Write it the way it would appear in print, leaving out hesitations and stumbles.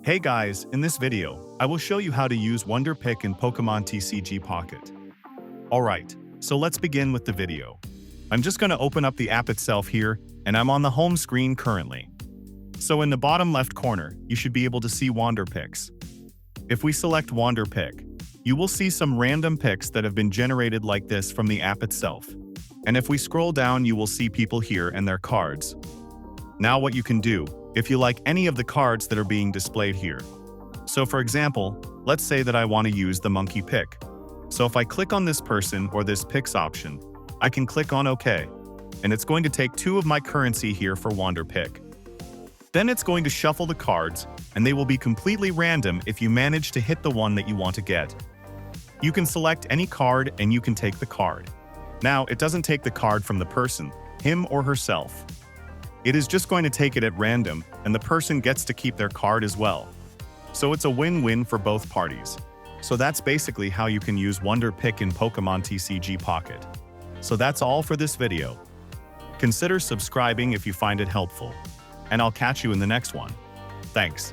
Hey guys, in this video, I will show you how to use Wonder Pick in Pokemon TCG Pocket. Alright, so let's begin with the video. I'm just going to open up the app itself here, and I'm on the home screen currently. So in the bottom left corner, you should be able to see Wander Picks. If we select Wander Pick, you will see some random picks that have been generated like this from the app itself. And if we scroll down, you will see people here and their cards. Now what you can do, if you like any of the cards that are being displayed here. So for example, let's say that I want to use the monkey pick. So if I click on this person or this picks option, I can click on OK, and it's going to take 2 of my currency here for Wander Pick. Then it's going to shuffle the cards, and they will be completely random if you manage to hit the one that you want to get. You can select any card and you can take the card. Now, it doesn't take the card from the person, him or herself. It is just going to take it at random, and the person gets to keep their card as well. So it's a win-win for both parties. So that's basically how you can use Wonder Pick in Pokemon TCG Pocket. So that's all for this video. Consider subscribing if you find it helpful. And I'll catch you in the next one. Thanks.